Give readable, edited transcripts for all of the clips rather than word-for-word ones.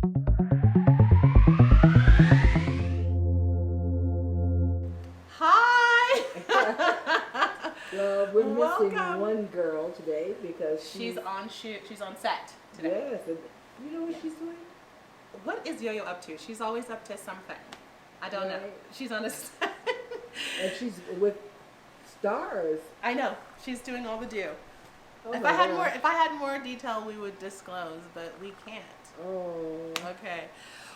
Hi! Well, we're missing Welcome. one girl today because She's on shoot. She's on set today. Yes, and you know what she's doing? What is Yo-Yo up to? She's always up to something. I don't know. Right. She's on a set. And she's with stars. I know. She's doing all the do. Oh if my I had gosh. more, if I had more detail, we would disclose, but we can't. Oh. Okay.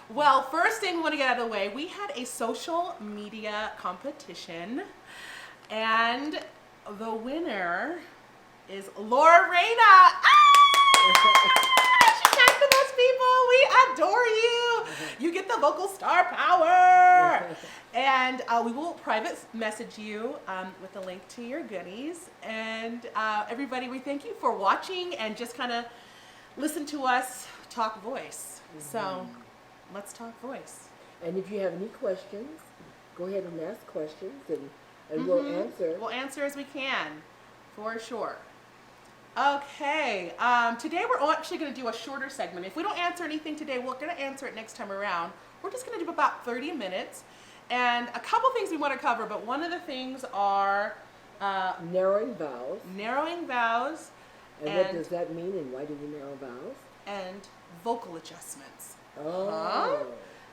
Well, first thing we want to get out of the way, we had a social media competition, and the winner is Laura Reyna. She's back with us, people. We adore you. You get the vocal star power. And we will private message you with a link to your goodies. And everybody, we thank you for watching and just kind of listen to us talk voice. So let's talk voice. And if you have any questions, go ahead and ask questions and we'll answer. We'll answer as we can, for sure. Okay, today we're actually going to do a shorter segment. If we don't answer anything today, we're going to answer it next time around. We're just going to do about 30 minutes. And a couple things we want to cover, but one of the things are Narrowing vowels. narrowing vowels And what does that mean and why do we narrow vowels? and vocal adjustments. Oh. Huh?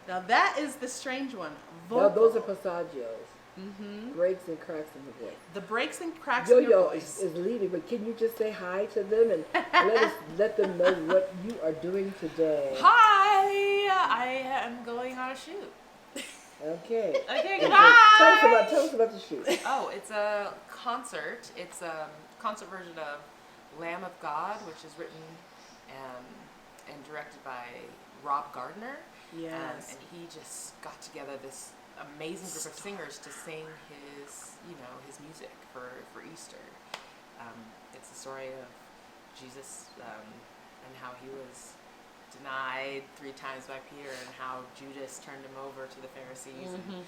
Now that is the strange one. Well, Vocal. those are passagios. Breaks and cracks in the voice. The breaks and cracks in your Yo-Yo voice. is leaving, but can you just say hi to them and let them know what you are doing today? Hi, I am going on a shoot. Okay. Okay, And goodbye. tell us about the shoot. Oh, it's a concert. It's a concert version of Lamb of God, which is written and directed by Rob Gardner. Yes. And he just got together this amazing group of singers to sing his music for Easter. It's the story of Jesus and how he was denied 3 times by Peter and how Judas turned him over to the Pharisees and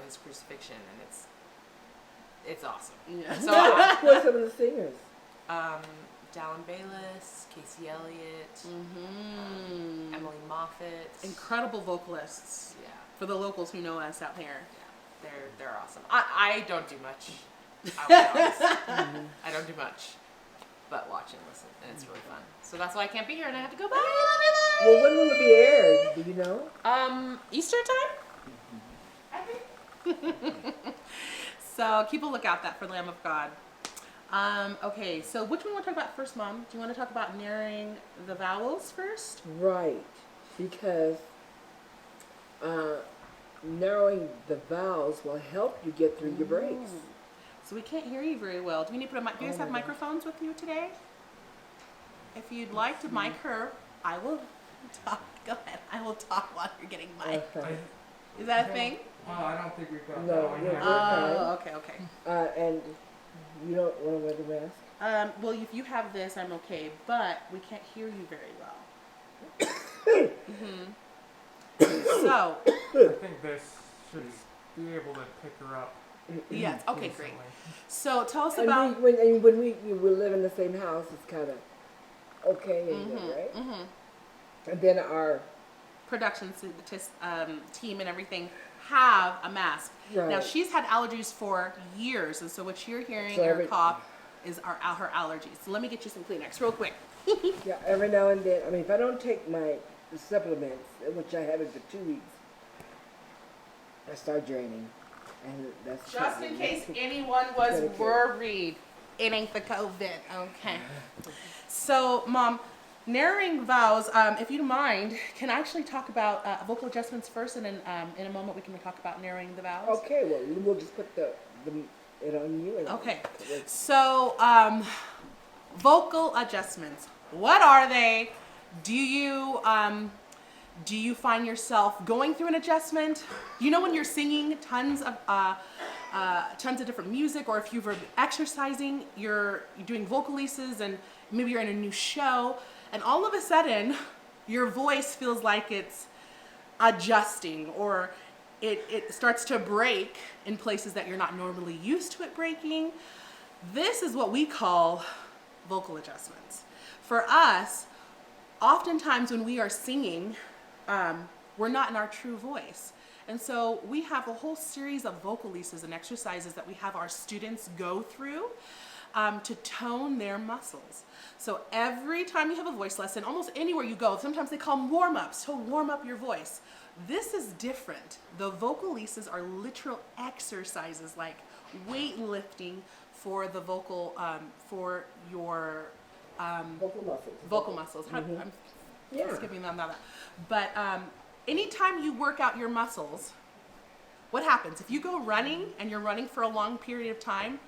his crucifixion, and it's awesome. Yeah. So Who are some of the singers? Dallin Bayless, Casey Elliott, Emily Moffat. Incredible vocalists Yeah, for the locals who know us out here. they're awesome. I don't do much. I'll be honest. I don't do much, but watch and listen, and it's really fun. So that's why I can't be here, and I have to go back. Well, when will it be aired? Do you know? Easter time. So keep a lookout that for Lamb of God. Okay, so which one want to talk about first, Mom? Do you want to talk about narrowing the vowels first? Right, because narrowing the vowels will help you get through your breaks. So we can't hear you very well. Do we need to put do you guys have microphones with you today? If you'd like to mic her, I will talk. Go ahead. I will talk while you're getting mic. Okay. Is that a thing? Oh, I don't think we've got No, that one no, yet. Oh, okay. And you don't want to wear the mask? Well, if you have this, I'm okay, but we can't hear you very well. So, I think this should be able to pick her up. yes, okay, great. decently. So tell us And about. when we live in the same house, it's kind of okay, right? And then our Production team and everything have a mask. Right. Now she's had allergies for years, and so what you're hearing, So your cough, is her allergies. So let me get you some Kleenex real quick. yeah, every now and then. I mean, if I don't take my supplements, which I haven't for 2 weeks, I start draining, and that's Just in case anyone was worried, it ain't the COVID. Okay. So, Mom, narrowing vowels. If you don't mind, can I actually talk about vocal adjustments first, and then in a moment we can talk about narrowing the vowels. Okay, well, we'll just put it on you. And Okay. So, vocal adjustments. What are they? Do you find yourself going through an adjustment? You know when you're singing tons of different music, or if you're exercising, you're doing vocal leases, and maybe you're in a new show, and all of a sudden, your voice feels like it's adjusting, or it starts to break in places that you're not normally used to it breaking. This is what we call vocal adjustments. For us, oftentimes when we are singing, we're not in our true voice. And so we have a whole series of vocal leases and exercises that we have our students go through to tone their muscles. So every time you have a voice lesson, almost anywhere you go, sometimes they call them warm-ups to warm up your voice. This is different. The vocal leases are literal exercises like weightlifting for the vocal, for your Vocal muscles. vocal muscles. I'm Yeah. skipping them that. But anytime you work out your muscles, what happens? If you go running and you're running for a long period of time,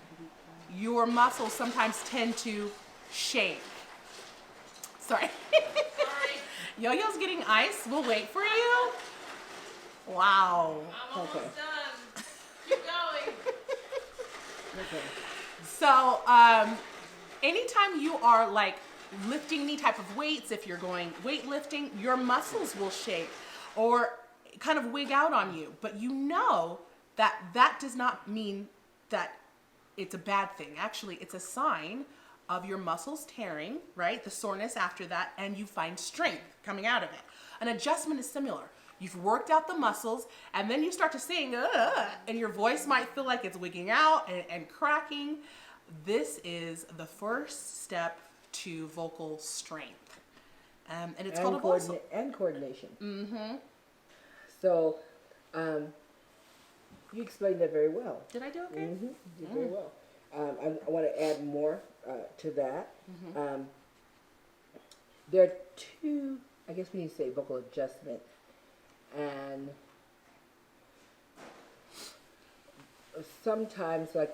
your muscles sometimes tend to shake. Sorry. Yo-Yo's getting ice. We'll wait for you. Wow. I'm almost done. Keep going. Okay. So, anytime you are like lifting any type of weights, if you're going weightlifting, your muscles will shake or kind of wig out on you. But you know that that does not mean that it's a bad thing. Actually, it's a sign of your muscles tearing, right? The soreness after that, and you find strength coming out of it. An adjustment is similar. You've worked out the muscles, and then you start to sing, and your voice might feel like it's wigging out and cracking. This is the first step to vocal strength. And it's called a voice. And coordination. Mm-hmm. So, you explained that very well. Did I do okay? Mm-hmm. You did very well. I want to add more to that. There are two, I guess we need to say vocal adjustment, and sometimes, like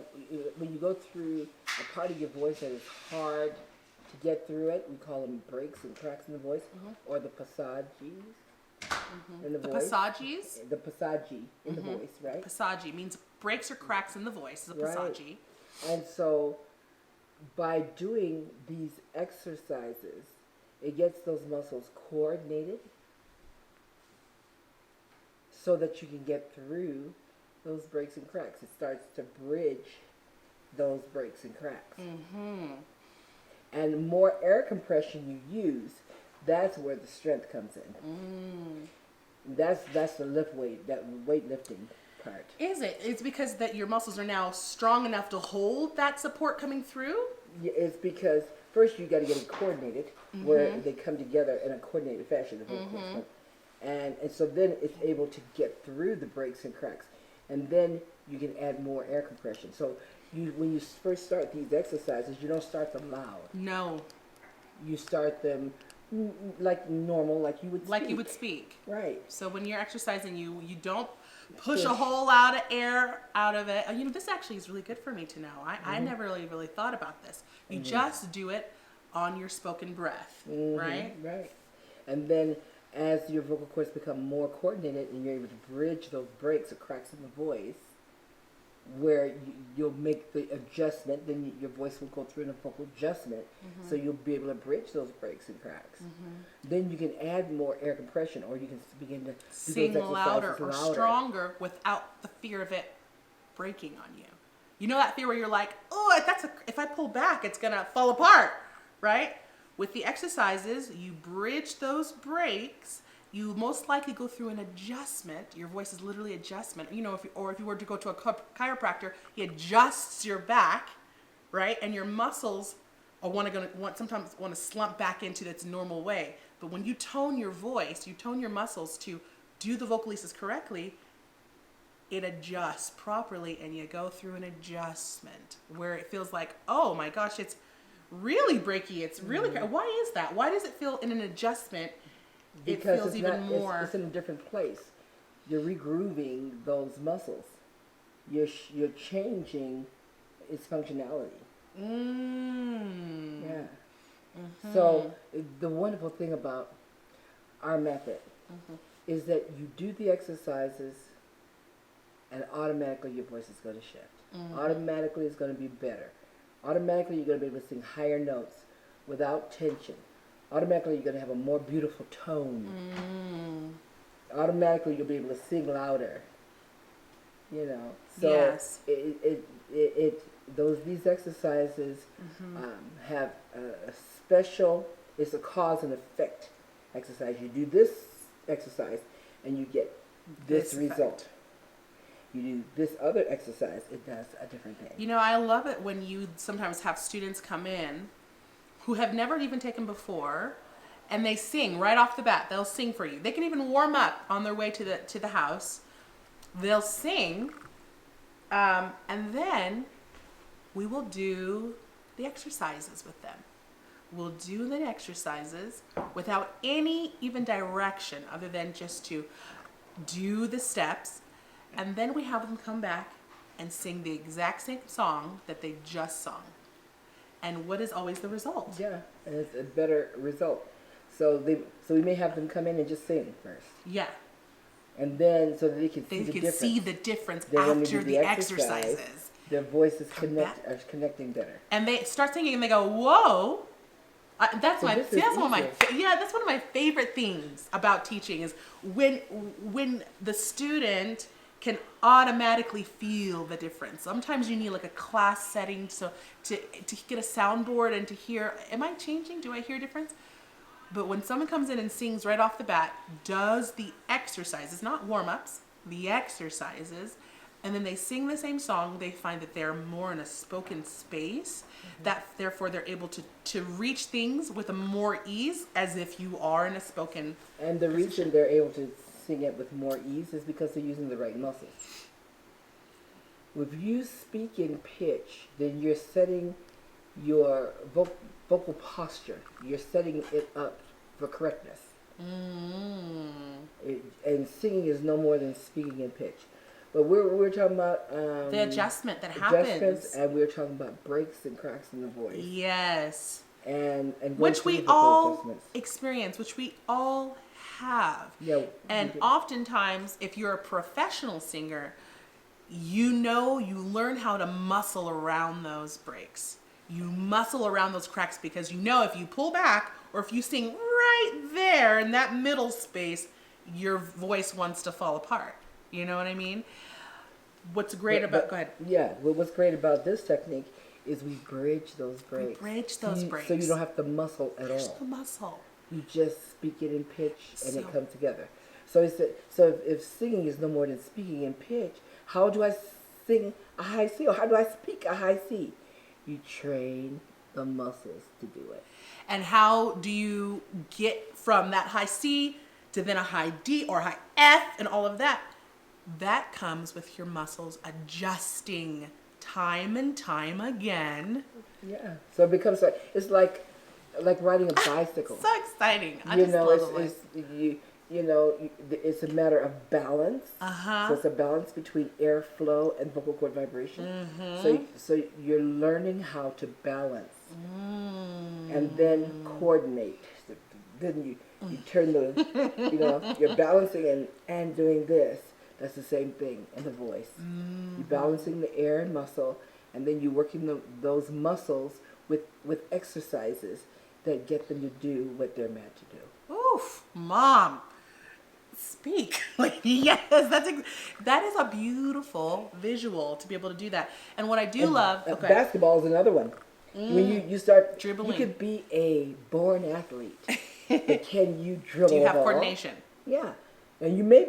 when you go through a part of your voice that is hard to get through it, we call them breaks and cracks in the voice, or the passages in the The voice. passages. The passaggi in the voice, right? Passaggi means breaks or cracks in the voice. Is a Right. passaggi. And so, by doing these exercises, it gets those muscles coordinated so that you can get through those breaks and cracks. It starts to bridge those breaks and cracks. And the more air compression you use, that's where the strength comes in. That's the lift weight, that weightlifting part. Is it? It's because that your muscles are now strong enough to hold that support coming through? Yeah, it's because first you got to get it coordinated, where they come together in a coordinated fashion. The vocal and so then it's able to get through the breaks and cracks, and then you can add more air compression. So when you first start these exercises, you don't start them loud. No. You start them like normal, like you would speak. Like you would speak. Right. So when you're exercising, you don't push a whole lot of air out of it. You know, this actually is really good for me to know. I never really thought about this. You just do it on your spoken breath, right? Right. And then as your vocal cords become more coordinated and you're able to bridge those breaks or cracks in the voice, where you'll make the adjustment, then your voice will go through a vocal adjustment, so you'll be able to bridge those breaks and cracks. Then you can add more air compression, or you can begin to do Sing those louder exercises or stronger without the fear of it breaking on you. You know that fear where you're like, oh, if I pull back, it's gonna fall apart, right? With the exercises, you bridge those breaks. You most likely go through an adjustment. Your voice is literally adjustment. You know, if you were to go to a chiropractor, he adjusts your back, right? And your muscles are sometimes want to slump back into its normal way. But when you tone your voice, you tone your muscles to do the vocalises correctly, it adjusts properly, and you go through an adjustment where it feels like, oh my gosh, it's really breaky. It's really why is that? Why does it feel in an adjustment? because it feels it's even not, more. It's in a different place. You're regrooving those muscles. You're changing its functionality. Yeah. So the wonderful thing about our method is that you do the exercises, and automatically your voice is going to shift. Automatically it's going to be better. Automatically you're going to be able to sing higher notes without tension. Automatically you're going to have a more beautiful tone. Automatically you'll be able to sing louder. You know, so Yes. these exercises have a special. It's a cause and effect exercise. You do this exercise, and you get this This result. effect. You do this other exercise, it does a different thing. You know, I love it when you sometimes have students come in who have never even taken before, and they sing right off the bat. They'll sing for you. They can even warm up on their way to the house. They'll sing, and then we will do the exercises with them. We'll do the exercises without any even direction other than just to do the steps, and then we have them come back and sing the exact same song that they just sung. And what is always the result? Yeah, and it's a better result. So we may have them come in and just sing first, Yeah, and then so that they can they see the can difference. see the difference Then when they after do the exercises. their voices Come are connecting better. And they start singing and they go, whoa. That's So my this see, is that's one of my easier. that's one of my favorite things about teaching is when the student can automatically feel the difference. Sometimes you need like a class setting to get a soundboard and to hear, am I changing? Do I hear a difference? But when someone comes in and sings right off the bat, does the exercises, not warm-ups, the exercises, and then they sing the same song, they find that they're more in a spoken space, that therefore they're able to reach things with a more ease as if you are in a spoken. And the reason they're able to sing it with more ease is because they're using the right muscles. If you speak in pitch, then you're setting your vocal posture. You're setting it up for correctness. And singing is no more than speaking in pitch. But we're talking about The adjustment that adjustments, happens. and we're talking about breaks and cracks in the voice, Yes. and going Which through we the vocal all adjustments. experience, which we all have. Yeah, And we do. oftentimes, if you're a professional singer, you know you learn how to muscle around those breaks. You muscle around those cracks because you know if you pull back or if you sing right there in that middle space, your voice wants to fall apart. You know what I mean? What's great But- about, but- go ahead. Yeah, well, what's great about this technique is we bridge those breaks. bridge those So breaks. you don't have to muscle at There's all. the muscle. You just speak it in pitch and So- it comes together. So if singing is no more than speaking in pitch, how do I sing a high C or how do I speak a high C? You train the muscles to do it. And how do you get from that high C to then a high D or high F and all of that? That comes with your muscles adjusting time and time again. Yeah. So it becomes it's like riding a bicycle. So exciting. I you just know, love it. it's a matter of balance. Uh-huh. So it's a balance between airflow and vocal cord vibration. So you're learning how to balance and then coordinate. Then you turn the you're balancing and doing this. That's the same thing in the voice. You're balancing the air and muscle, and then you're working those muscles with exercises that get them to do what they're meant to do. Oof, Mom. Speak. Like, yes, that is a beautiful visual to be able to do that. And what I do love, okay. Basketball is another one. When you start Dribbling. you could be a born athlete, but can you dribble Do you a have ball? coordination? Yeah, and you may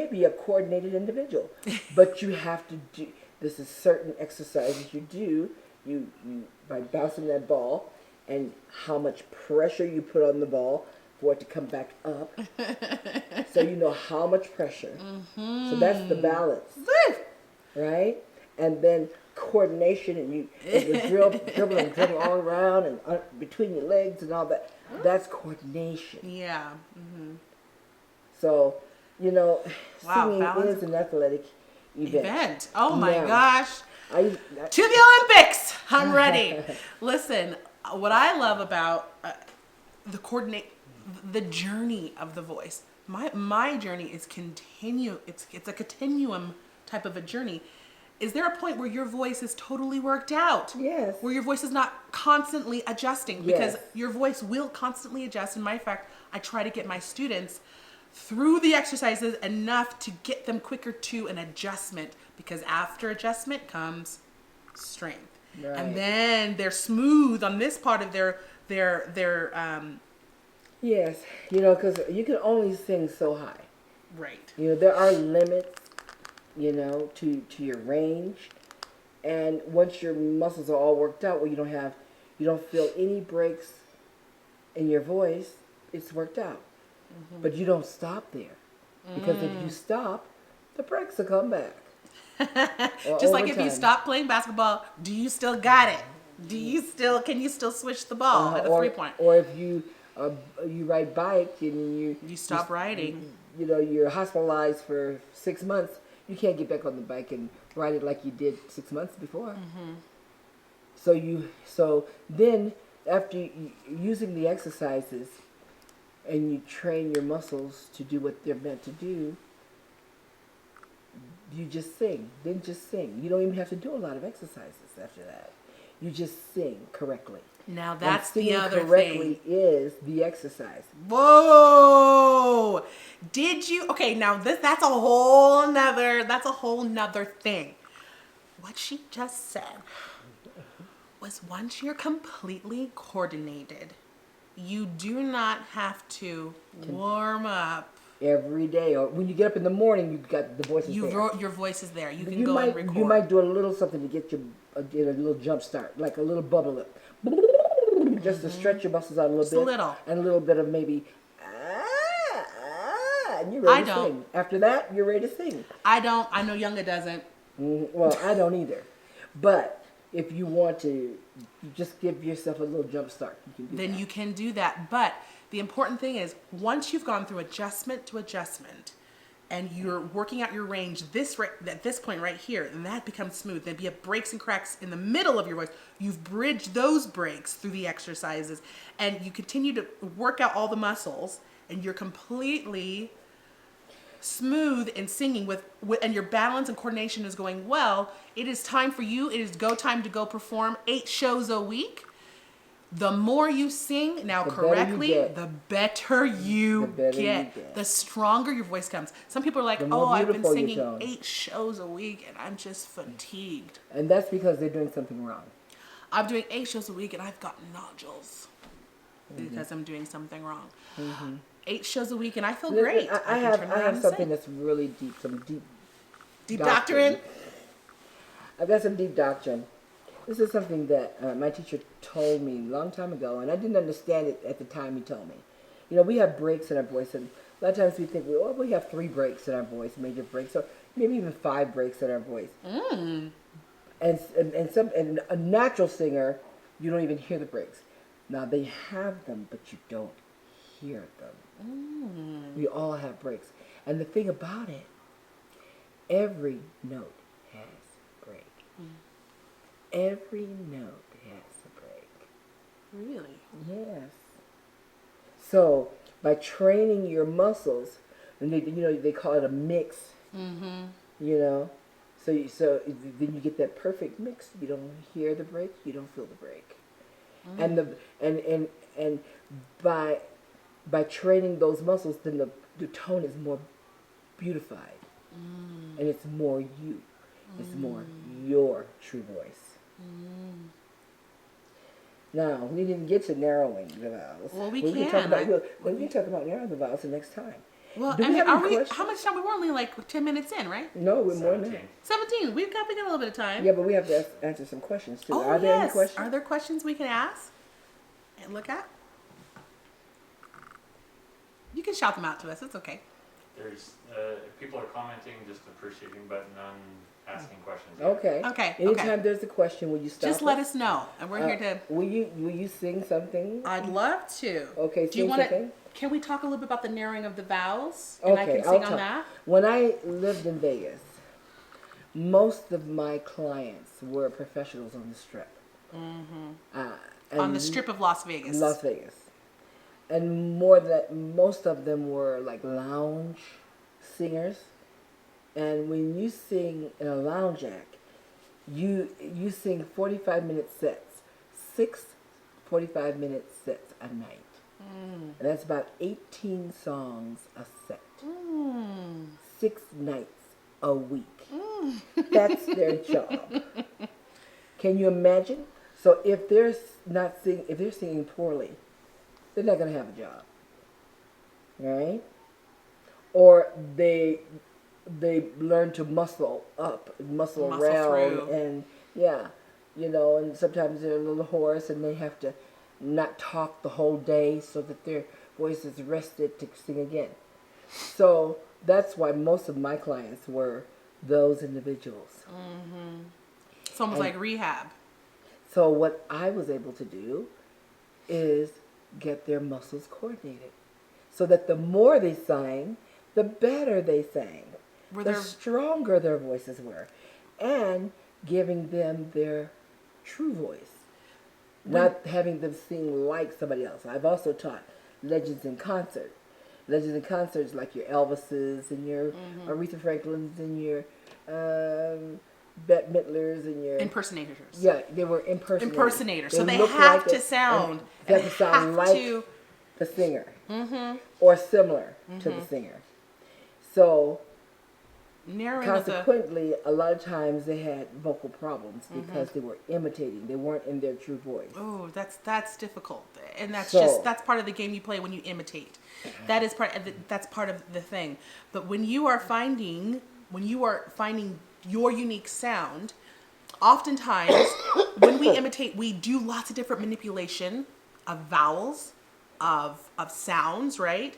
be a coordinated individual, but you have to do. This is certain exercises you do. You by bouncing that ball, and how much pressure you put on the ball for it to come back up. So you know how much pressure. So that's the balance, right? And then coordination, and the dribbling all around and between your legs and all that. That's coordination. Yeah. So, Wow, singing balance. is an athletic event. Oh my Now, gosh. I To the Olympics. I'm ready. Listen, what I love about the journey of the voice. My journey is it's a continuum type of a journey. Is there a point where your voice is totally worked out? Yes. Where your voice is not constantly adjusting? Because Yes. your voice will constantly adjust. In my fact, I try to get my students through the exercises enough to get them quicker to an adjustment, because after adjustment comes strength. Right. And then they're smooth on this part of their Yes, you know, because you can only sing so high. Right. You know, there are limits, you know, to your range. And once your muscles are all worked out, where you don't feel any breaks in your voice, it's worked out. But you don't stop there. Because if you stop, the breaks will come back. Just like if Over you time. stop playing basketball, do you still got it? Can you still switch the ball at the 3-point? Or if you ride bike and You stop riding. you know, you're hospitalized for 6 months, you can't get back on the bike and ride it like you did 6 months before. So then after using the exercises and you train your muscles to do what they're meant to do, you just sing. Then just sing. You don't even have to do a lot of exercises after that. You just sing correctly. Now And that's the singing other correctly thing. is the exercise. Whoa! Did you? Okay, now that's a whole nother thing. What she just said was once you're completely coordinated, you do not have to warm up. Every day, or when you get up in the morning, you got the voices there. Your voice is there. You can You go and might record. you might do a little something to get get a little jump start, like a little bubble up, just to stretch your muscles out a little Just a bit, little. and a little bit of maybe and you're ready I to don't. sing. After that, you're ready to sing. I don't. I know Younga doesn't. Well, I don't either, but if you want to, just give yourself a little jump start. You can do Then that. you can do that. But the important thing is once you've gone through adjustment to adjustment and you're working out your range at this point right here, and that becomes smooth. There'd be breaks and cracks in the middle of your voice. You've bridged those breaks through the exercises and you continue to work out all the muscles and you're completely smooth in singing with and your balance and coordination is going well. It is time for you. It is go time to go perform 8 shows a week. The more you sing now The better you correctly, get. the better you The better you get. get. The stronger your voice comes. Some people are like, The more "Oh, I've been beautiful your singing tone." 8 shows a week and I'm just fatigued." And that's because they're doing something wrong. I'm doing 8 shows a week and I've got nodules because I'm doing something wrong. 8 shows a week and I feel great. I can have turn I around have and something sing. that's really deep, some Deep doctrine. I've got some deep doctrine. This is something that my teacher told me a long time ago, and I didn't understand it at the time he told me. You know, we have breaks in our voice, and a lot of times we think, well, we have 3 breaks in our voice, major breaks, or maybe even 5 breaks in our voice. And a natural singer, you don't even hear the breaks. Now they have them, but you don't hear them. We all have breaks, and the thing about it, every note has a break. Every note has a break. Really? Yes. So by training your muscles, and they call it a mix. You know, so then you get that perfect mix. You don't hear the break. You don't feel the break. And by training those muscles, then the tone is more beautified, and it's more you. It's more your true voice. Now, we didn't get to narrowing the vowels. Well, we can can. talk about, we can talk about narrowing the vowels the next time. Well, Do I we mean, have any are we? questions? How much time? We were only like 10 minutes in, right? No, we're more than that. 17. We got a little bit of time. Yeah, but we have to answer some questions too. Oh, Are there any yes. questions? Are there questions we can ask and look at? You can shout them out to us. It's okay. There's people are commenting, just appreciating, but none asking questions. yet. Okay. Okay, Anytime okay. there's a question, will you stop? Just let us know, and we're here to. Will you sing something? I'd love to. Okay, Do you sing want something. to? Can we talk a little bit about the narrowing of the vowels? And I Okay, can I'll sing on talk. that. When I lived in Vegas, most of my clients were professionals on the Strip. On the Strip of Las Vegas. Las Vegas. And most of them were like lounge singers. And when you sing in a lounge act, you sing 45-minute sets, 6 45-minute sets a night. And that's about 18 songs a set. 6 nights a week. That's their job. Can you imagine? So if they're singing poorly, they're not going to have a job. right? Or they learn to muscle up, muscle Muscle around, through. and yeah, and sometimes they're a little hoarse and they have to not talk the whole day so that their voice is rested to sing again. So that's why most of my clients were those individuals. It's almost And- like rehab. So what I was able to do is get their muscles coordinated so that the more they sang, the better they sang, Were the there stronger their voices were, and giving them their true voice, not having them sing like somebody else. I've also taught legends in concert. Legends in concerts like your Elvises and your Aretha Franklins and your Bette Midlers and your impersonators? yeah, they were impersonators. So they look have like to it, sound. and they have to sound have like to- the singer or similar to the singer. So narrowing the. consequently, a lot of times they had vocal problems because they were imitating. They weren't in their true voice. Oh, that's difficult, and that's So- that's part of the game you play when you imitate. That is that's part of the thing. But when you are finding your unique sound, oftentimes when we imitate, we do lots of different manipulation of vowels, of sounds, right?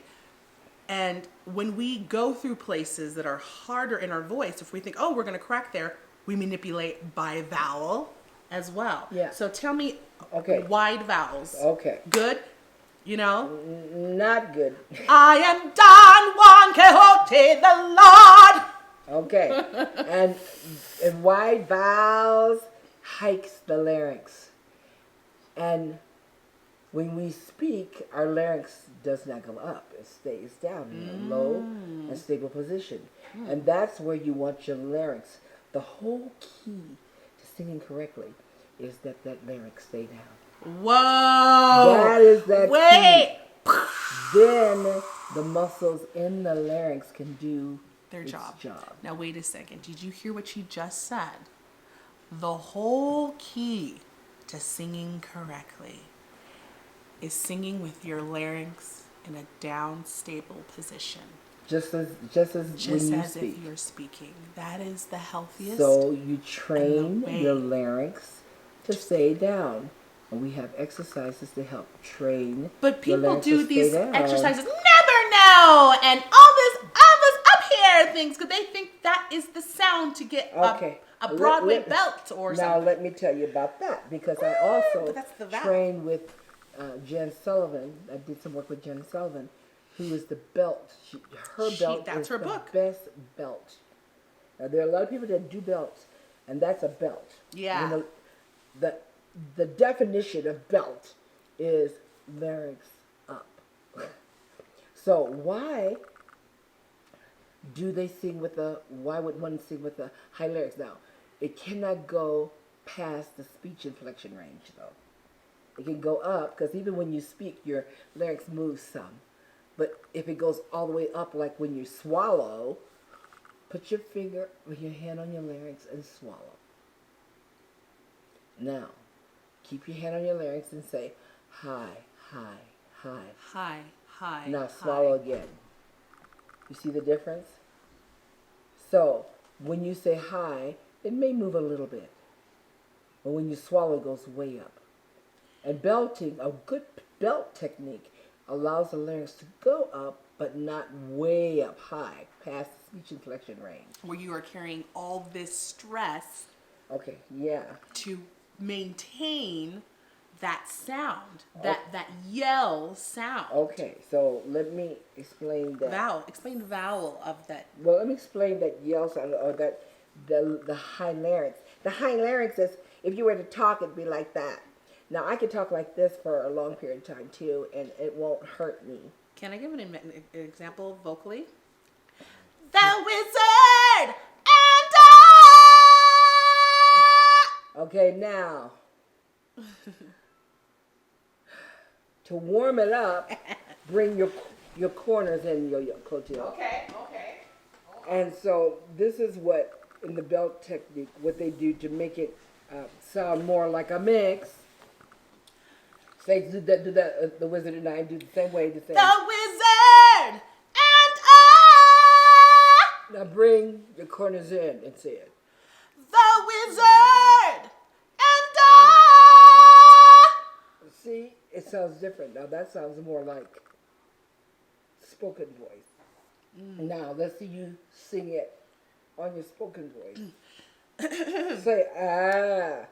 And when we go through places that are harder in our voice, if we think, oh, we're going to crack there, we manipulate by vowel as well. Yeah. So tell me, Okay. wide vowels. Okay, Good? You know? not good. I am Don Juan Quixote the Lord. Okay, and wide vowels hikes the larynx, and when we speak, our larynx does not go up; it stays down in a low and stable position, and that's where you want your larynx. The whole key to singing correctly is that larynx stay down. Whoa. That is that Wait. key. Then the muscles in the larynx can do Their its job. job. Now, wait a second. Did you hear what she just said? The whole key to singing correctly is singing with your larynx in a down, stable position. Just as Just when you as speak. if you're speaking. That is the healthiest. So you train way. your larynx to stay down. And we have exercises to help train But your people larynx do to stay these down. exercises never know and all this up here things because they think that is the sound to get Okay. a Let- Broadway let- belt or Now something. let me tell you about that because I also but that's the vow. trained with Jen Sullivan. I did some work with Jen Sullivan, who is the belt. Her belt that's is her the book. best belt. Now there are a lot of people that do belts, and that's a belt. Yeah. You know, the definition of belt is larynx up. So why why would one sing with a high larynx? Now, it cannot go past the speech inflection range though. It can go up because even when you speak, your larynx moves some. But if it goes all the way up, like when you swallow, put your finger with your hand on your larynx and swallow. Now, keep your hand on your larynx and say, high, high, high. Hi, hi. Now hi. swallow again. You see the difference? So, when you say high, it may move a little bit. But when you swallow, it goes way up. And belting, a good belt technique, allows the larynx to go up, but not way up high, past the speech inflection range. Where you are carrying all this stress Okay, yeah. to maintain that sound, that yell sound. Okay, so let me explain that. Vowel. Explain the vowel of that. Well, let me explain that yell sound or that the high larynx. The high larynx is if you were to talk, it'd be like that. Now I could talk like this for a long period of time too, and it won't hurt me. Can I give an example vocally? The wizard and I. Okay, now to warm it up, bring your corners in your coattail. Okay. And so this is what in the belt technique, what they do to make it sound more like a mix. Say do that. The wizard and I do the same way. The same. The wizard Now bring your corners in and say it. The wizard and I. See, it sounds different. Now that sounds more like spoken voice. Now let's see you sing it on your spoken voice. Say ah.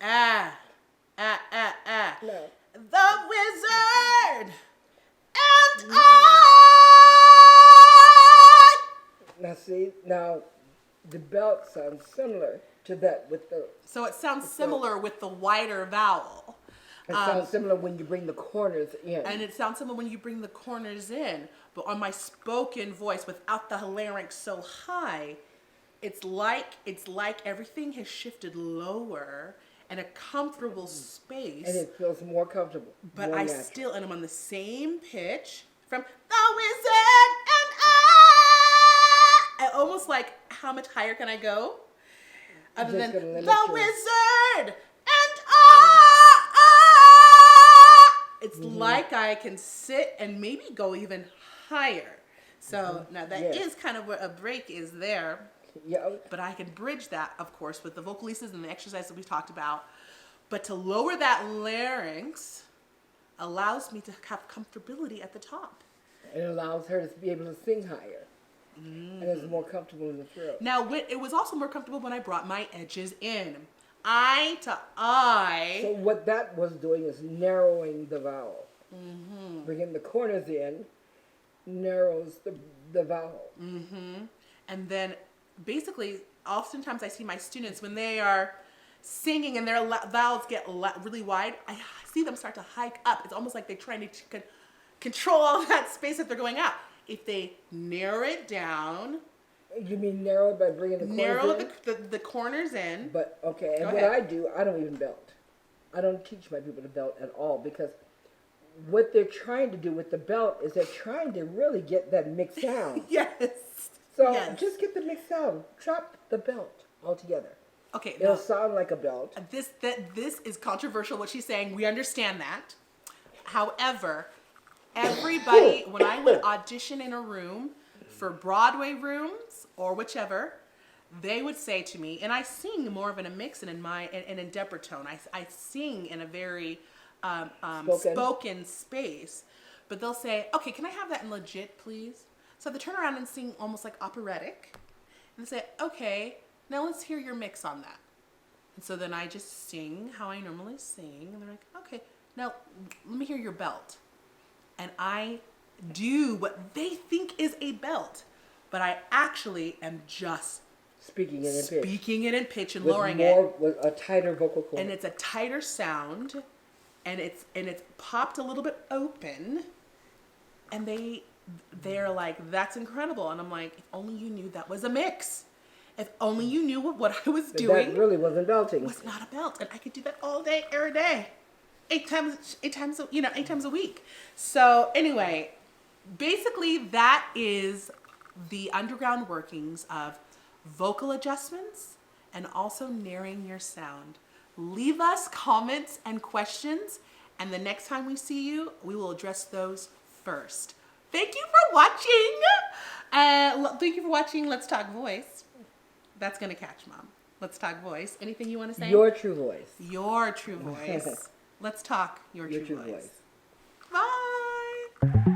Ah. No. The wizard and I. Now see, now the belt sounds similar to that with the. So it sounds similar with the wider vowel. It sounds similar when you bring the corners in. And it sounds similar when you bring the corners in. But on my spoken voice without the larynx so high, it's like everything has shifted lower and a comfortable space. And it feels more comfortable. But more I natural. still, and I'm on the same pitch from the wizard and I almost like, how much higher can I go? Other Just than gonna limit the your- wizard and I. It's like I can sit and maybe go even higher. So now that Yes. is kind of where a break is there. Yeah. But I can bridge that, of course, with the vocalises and the exercise that we talked about. But to lower that larynx allows me to have comfortability at the top. It allows her to be able to sing higher. And it's more comfortable in the throat. Now, it was also more comfortable when I brought my edges in. I to I. So what that was doing is narrowing the vowel. Bringing the corners in narrows the vowel. And then basically, oftentimes I see my students when they are singing and their vowels get really wide, I see them start to hike up. It's almost like they're trying to control all that space that they're going out. If they narrow it down, You mean narrow it by bringing the corners narrow in? the corners in. But okay, and Go what ahead. I do, I don't even belt. I don't teach my people to belt at all because what they're trying to do with the belt is they're trying to really get that mixed sound. Yes. So Yes. just get the mixed sound. Drop the belt altogether. Okay. It'll Now, sound like a belt. this is controversial what she's saying. We understand that. However, everybody, when I would audition in a room for Broadway rooms or whichever, they would say to me, and I sing more of in a mix and in Deborah tone. I sing in a very spoken space, but they'll say, okay, can I have that in legit, please? So they turn around and sing almost like operatic, and they say, okay, now let's hear your mix on that. And so then I just sing how I normally sing, and they're like, okay, now let me hear your belt. And I do what they think is a belt, but I actually am just Speaking it in pitch. speaking it in pitch and With lowering more, it. with a tighter vocal cord. And it's a tighter sound, and it's popped a little bit open, and they're like, that's incredible. And I'm like, if only you knew that was a mix. If only you knew what I was doing That really wasn't belting. was not a belt, and I could do that all day, every day, 8 times a week. So anyway, basically that is the underground workings of vocal adjustments and also narrowing your sound. Leave us comments and questions, and the next time we see you, we will address those first. Thank you for watching. Thank you for watching Let's Talk Voice. That's gonna catch, Mom. Let's Talk Voice. Anything you want to say? Your true voice. Your true voice. Let's talk your Your true true voice. voice. Bye.